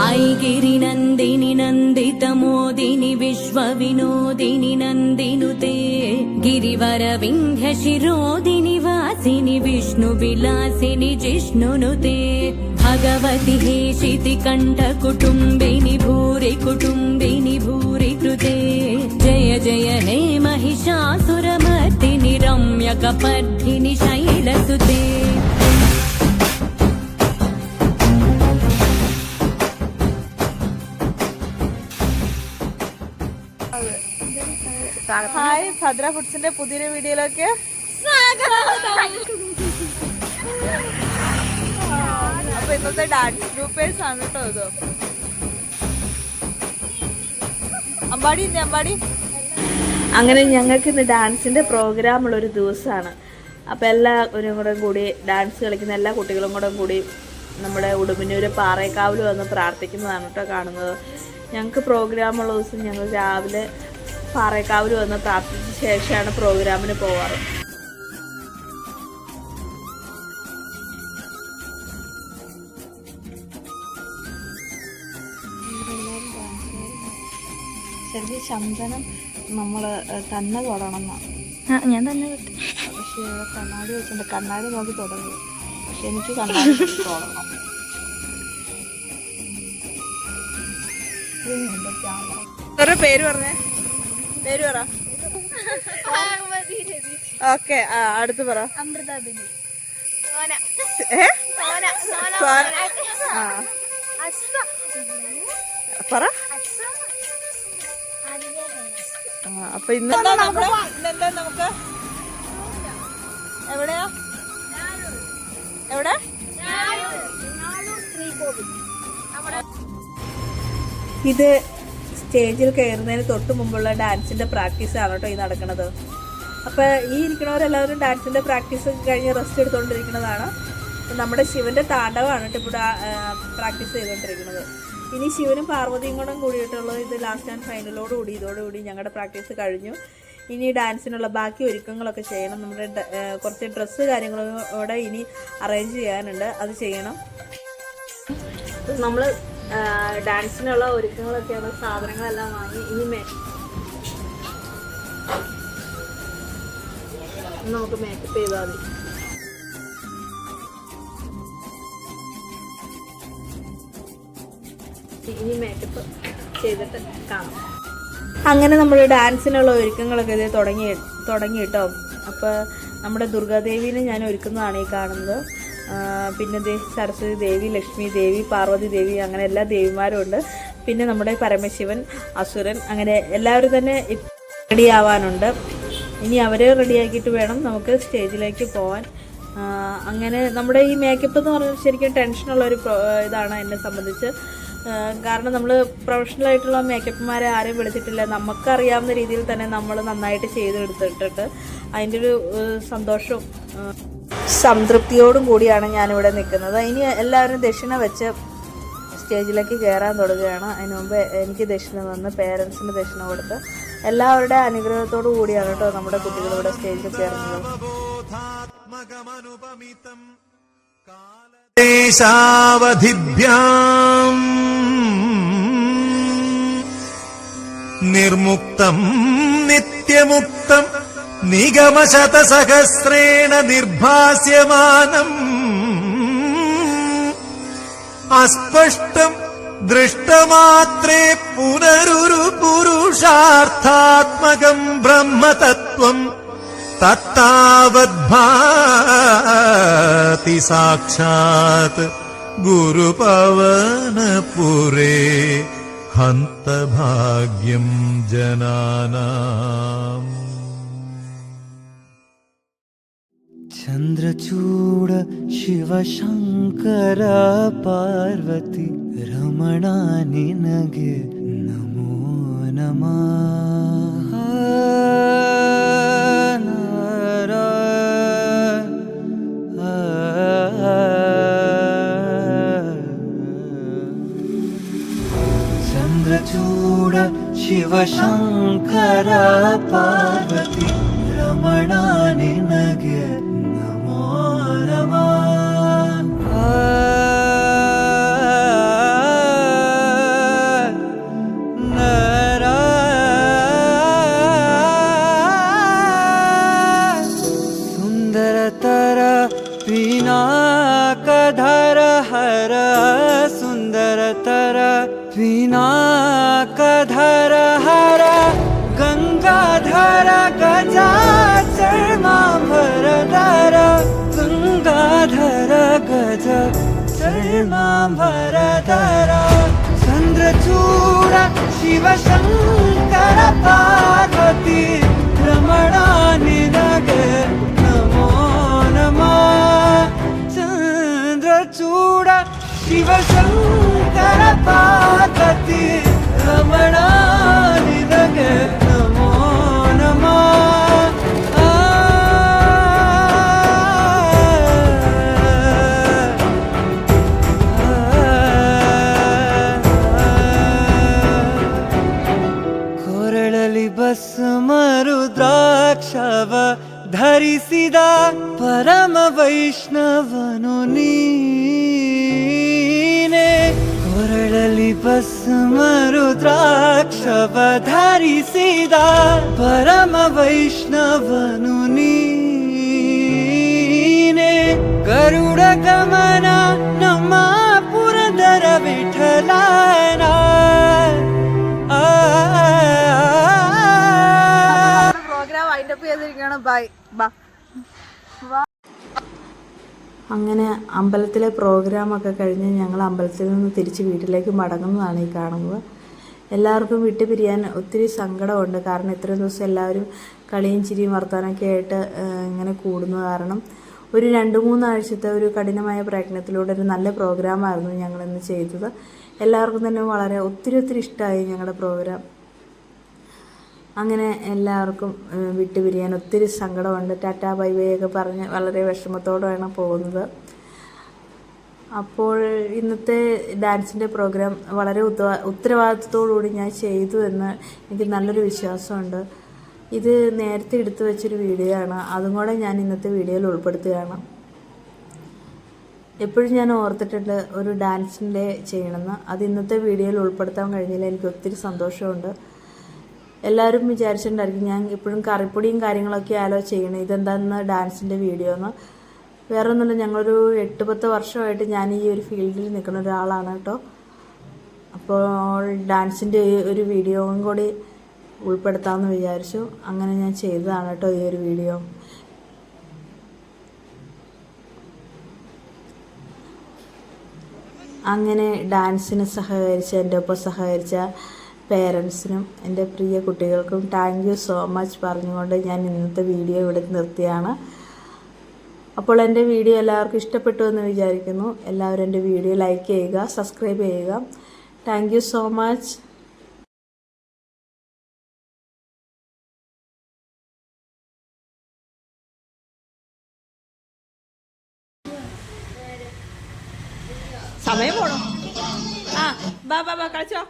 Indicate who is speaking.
Speaker 1: ऐगिरिनन्दिनि नन्दितमोदिनि विश्वविनोदिनि नन्दिनुते गिरिवरविन्ध्यशिरोदिनि वासिनि विष्णुविलासिनि जिष्णुनुते भगवति हेशिति कण्ठकुटुम्बिनि भूरि कुटुम्बिनि भूरि कृते जय जय हे महिषासुरमर्दिनि रम्यकपर्दिनि शैलसुते
Speaker 2: ഹായ് ഭദ്ര ഫുഡ്സിന്റെ പുതിയൊരു വീഡിയോയിലേക്ക് അപ്പൊ ഇന്നത്തെ ഡാൻസ് ഗ്രൂപ്പേഴ്സ് ആണ് കേട്ടോ ഇത്. അമ്പാടി അങ്ങനെ ഞങ്ങൾക്ക് ഇന്ന് ഡാൻസിന്റെ പ്രോഗ്രാം ഉള്ളൊരു ദിവസമാണ്. അപ്പോൾ എല്ലാവരും കൂടെ കൂടി ഡാൻസ് കളിക്കുന്ന എല്ലാ കുട്ടികളും കൂടെ കൂടി നമ്മുടെ ഉടുമ്പന്നൂർ പാറേക്കാവിൽ വന്ന് പ്രാർത്ഥിക്കുന്നതാണ് കേട്ടോ കാണുന്നത്. ഞങ്ങൾക്ക് പ്രോഗ്രാമുള്ള ദിവസം ഞങ്ങൾ രാവിലെ പാറേക്കാവിൽ വന്ന് പ്രാർത്ഥിച്ച ശേഷമാണ് പ്രോഗ്രാമിന് പോവാറ്. ശരിക്കും ചന്ദനം നമ്മൾ തന്നെ തൊടണം എന്നാണ്.
Speaker 3: ഞാൻ തന്നെ
Speaker 2: പക്ഷേ ഇവിടെ കണ്ണാടി വെച്ചിട്ടുണ്ട്, കണ്ണാടി നോക്കി തുടങ്ങി. പക്ഷെ എനിക്ക് കണ്ണാടി തൊടണം. പേര് പറഞ്ഞേ, പേര് പറ. ഓക്കെ, അടുത്ത് പറ. പറ. അപ്പൊ ഇന്നെന്താ നമുക്ക് എവിടെയാ എവിടെ ഇത് സ്റ്റേജിൽ കയറുന്നതിന് തൊട്ട് മുമ്പുള്ള ഡാൻസിന്റെ പ്രാക്ടീസ് ആണ് കേട്ടോ ഈ നടക്കുന്നത്. അപ്പോൾ ഈ ഇരിക്കുന്നവരെല്ലാവരും ഡാൻസിന്റെ പ്രാക്ടീസ് കഴിഞ്ഞ് റെസ്റ്റ് എടുത്തുകൊണ്ടിരിക്കുന്നതാണ്. നമ്മുടെ ശിവന്റെ താണ്ഡവമാണ് കേട്ടോ ഇവിടെ പ്രാക്ടീസ് ചെയ്തുകൊണ്ടിരിക്കുന്നത്. ഇനി ശിവനും പാർവതിയും കൂടെ കൂടിയിട്ടുള്ളത് ഇത് ലാസ്റ്റ് ആൻഡ് ഫൈനലോടുകൂടി ഇതോടുകൂടി ഞങ്ങളുടെ പ്രാക്ടീസ് കഴിഞ്ഞു. ഇനി ഡാൻസിനുള്ള ബാക്കി ഒരുക്കങ്ങളൊക്കെ ചെയ്യണം. നമ്മുടെ കുറച്ച് ഡ്രസ്സ് കാര്യങ്ങളോടെ ഇനി അറേഞ്ച് ചെയ്യാനുണ്ട്, അത് ചെയ്യണം. നമ്മൾ ഡാൻസിനുള്ള ഒരുക്കങ്ങളൊക്കെയാണ്, സാധനങ്ങളെല്ലാം വാങ്ങി ഇനി നമുക്ക് മേക്കപ്പ് ചെയ്താൽ മതി. ഇനി മേക്കപ്പ് ചെയ്തിട്ട് കാണാം. അങ്ങനെ നമ്മൾ ഡാൻസിനുള്ള ഒരുക്കങ്ങളൊക്കെ ഇത് തുടങ്ങി കേട്ടോ. അപ്പോൾ നമ്മുടെ ദുർഗാദേവീനെ ഞാൻ ഒരുക്കുന്നതാണ് ഈ കാണുന്നത്. പിന്നെ സരസ്വതി ദേവി, ലക്ഷ്മി ദേവി, പാർവതി ദേവി, അങ്ങനെ എല്ലാ ദേവിമാരും ഉണ്ട്. പിന്നെ നമ്മുടെ പരമശിവൻ, അസുരൻ, അങ്ങനെ എല്ലാവരും തന്നെ റെഡി ആവാനുണ്ട്. ഇനി അവരെ റെഡിയാക്കിയിട്ട് വേണം നമുക്ക് സ്റ്റേജിലേക്ക് പോകാൻ. അങ്ങനെ നമ്മുടെ ഈ മേക്കപ്പ് എന്ന് പറഞ്ഞാൽ ശരിക്കും ടെൻഷനുള്ളൊരു ഇതാണ് എന്നെ സംബന്ധിച്ച്. കാരണം നമ്മൾ പ്രൊഫഷണലായിട്ടുള്ള മേക്കപ്പ്മാരെ ആരെയും വിളിച്ചിട്ടില്ല. നമുക്കറിയാവുന്ന രീതിയിൽ തന്നെ നമ്മൾ നന്നായിട്ട് ചെയ്തെടുത്തിട്ടുണ്ട്. അതിൻ്റെ ഒരു സന്തോഷവും സംതൃപ്തിയോടും കൂടിയാണ് ഞാനിവിടെ നിൽക്കുന്നത്. ഇനി എല്ലാവരും ദക്ഷിണ വെച്ച് സ്റ്റേജിലേക്ക് കയറാൻ തുടങ്ങുകയാണ്. അതിന് മുമ്പ് എനിക്ക് ദക്ഷിണ തന്ന് പേരൻസിന് ദക്ഷിണ കൊടുത്ത് എല്ലാവരുടെ അനുഗ്രഹത്തോടു കൂടിയാണ് കേട്ടോ നമ്മുടെ കുട്ടികളിവിടെ സ്റ്റേജിൽ കയറുന്നത്.
Speaker 4: നിർമുക്തം നിത്യമുക്തം നിഗമശതസഹസ്രേണ നിർഭാസ്യമാനം അസ്പഷ്ടം ദൃഷ്ടമാത്രേ പുനരുരു പുരുഷാർത്ഥാത്മകം ബ്രഹ്മതത്വം തത്താവദ്ഭാതി സാക്ഷാത് ഗുരുപവനപുരേ ഹന്തഭാഗ്യം ജനാനാം.
Speaker 5: ചന്ദ്രചൂഡ ശിവശങ്കര പാർവതി രമണ നിനಗೆ നമോ നമഃ. ചന്ദ്രചൂഡ ശിവശങ്കര പാർവതി രമണ നിനಗೆ നമോ നമഃ. पिनाकधर हर गंगाधर गजाचर्माम्बरधर गंगाधर गज चर्माम्बरधर चन्द्रचूड शिवशङ्कर पार्वती रमणा निनगे नमो नमः चन्द्रचूड शिवशङ्कर पार्वती रमणा निनगे नमो नमः ಕೊರಳಲಿ ಭಸ್ಮ ರುದ್ರಾಕ್ಷವ ಧರಿಸಿದ ಪರಮ ವೈಷ್ಣವನು ನೀನೆ ಕೊರಳಲಿ ಭಸ್ಮ ರುದ್ರಾಕ್ಷವ ಧರಿಸಿದ ಪರಮ ವೈಷ್ಣವನು ನೀನೆ ಗರುಡ ಗಮನ ನಮ್ಮ ಪುರಂದರ ವಿಠಲನ
Speaker 2: പ്രോഗ്രാം വൈൻഡപ്പ് ചെയ്തിരിക്കണം. ബൈ ബാ. അങ്ങനെ അമ്പലത്തിലെ പ്രോഗ്രാമൊക്കെ കഴിഞ്ഞ് ഞങ്ങൾ അമ്പലത്തിൽ നിന്ന് തിരിച്ച് വീട്ടിലേക്ക് മടങ്ങുന്നതാണ് ഈ കാണുന്നത്. എല്ലാവർക്കും വിട്ടു പിരിയാൻ ഒത്തിരി സങ്കടമുണ്ട്. കാരണം ഇത്രയും ദിവസം എല്ലാവരും കളിയും ചിരിയും വർത്താനൊക്കെ ആയിട്ട് ഇങ്ങനെ കൂടുന്നു. കാരണം ഒരു 2-3 ആഴ്ചത്തെ ഒരു കഠിനമായ പ്രയത്നത്തിലൂടെ ഒരു നല്ല പ്രോഗ്രാമായിരുന്നു ഞങ്ങളിന്ന് ചെയ്തത്. എല്ലാവർക്കും തന്നെ വളരെ ഒത്തിരി ഇഷ്ടമായി ഞങ്ങളുടെ പ്രോഗ്രാം. അങ്ങനെ എല്ലാവർക്കും വിട്ടുപിരിയാൻ ഒത്തിരി സങ്കടമുണ്ട്. ടാറ്റാ ബൈ ബൈ ഒക്കെ പറഞ്ഞ് വളരെ വിഷമത്തോടെയാണ് പോകുന്നത്. അപ്പോൾ ഇന്നത്തെ ഡാൻസിൻ്റെ പ്രോഗ്രാം വളരെ ഉത്തരവാദിത്വത്തോടുകൂടി ഞാൻ ചെയ്തു എന്ന് എനിക്ക് നല്ലൊരു വിശ്വാസമുണ്ട്. ഇത് നേരത്തെ എടുത്തു വെച്ചൊരു വീഡിയോ ആണ്. അതും കൂടെ ഞാൻ ഇന്നത്തെ വീഡിയോയിൽ ഉൾപ്പെടുത്തുകയാണ്. എപ്പോഴും ഞാൻ ഓർത്തിട്ടുണ്ട് ഒരു ഡാൻസിൻ്റെ ചെയ്യണമെന്ന്. അത് ഇന്നത്തെ വീഡിയോയിൽ ഉൾപ്പെടുത്താൻ കഴിഞ്ഞില്ല. എനിക്ക് ഒത്തിരി സന്തോഷമുണ്ട്. എല്ലാവരും വിചാരിച്ചിട്ടുണ്ടായിരിക്കും ഞാൻ ഇപ്പോഴും കറിപ്പൊടിയും കാര്യങ്ങളൊക്കെ ആലോ ചെയ്യണം, ഇതെന്താണെന്ന് ഡാൻസിൻ്റെ വീഡിയോ എന്ന്. വേറെ ഒന്നുമില്ല, ഞങ്ങളൊരു 8-10 വർഷമായിട്ട് ഞാൻ ഈ ഒരു ഫീൽഡിൽ നിൽക്കുന്ന ഒരാളാണ് കേട്ടോ. അപ്പോൾ ഡാൻസിൻ്റെ ഒരു വീഡിയോയും കൂടി ഉൾപ്പെടുത്താമെന്ന് വിചാരിച്ചു. അങ്ങനെ ഞാൻ ചെയ്തതാണ് കേട്ടോ ഈ ഒരു വീഡിയോ. അങ്ങനെ ഡാൻസിന് സഹകരിച്ച എൻ്റെ ഒപ്പം സഹകരിച്ച പേരൻസിനും എൻ്റെ പ്രിയ കുട്ടികൾക്കും താങ്ക് യു സോ മച്ച് പറഞ്ഞുകൊണ്ട് ഞാൻ ഇന്നത്തെ വീഡിയോ ഇവിടെ നിർത്തിയാണ്. അപ്പോൾ എൻ്റെ വീഡിയോ എല്ലാവർക്കും ഇഷ്ടപ്പെട്ടു എന്ന് വിചാരിക്കുന്നു. എല്ലാവരും എൻ്റെ വീഡിയോ ലൈക്ക് ചെയ്യുക, സബ്സ്ക്രൈബ് ചെയ്യുക. Thank you so much. സമയം പോണോ? ബാ കളിച്ചോ.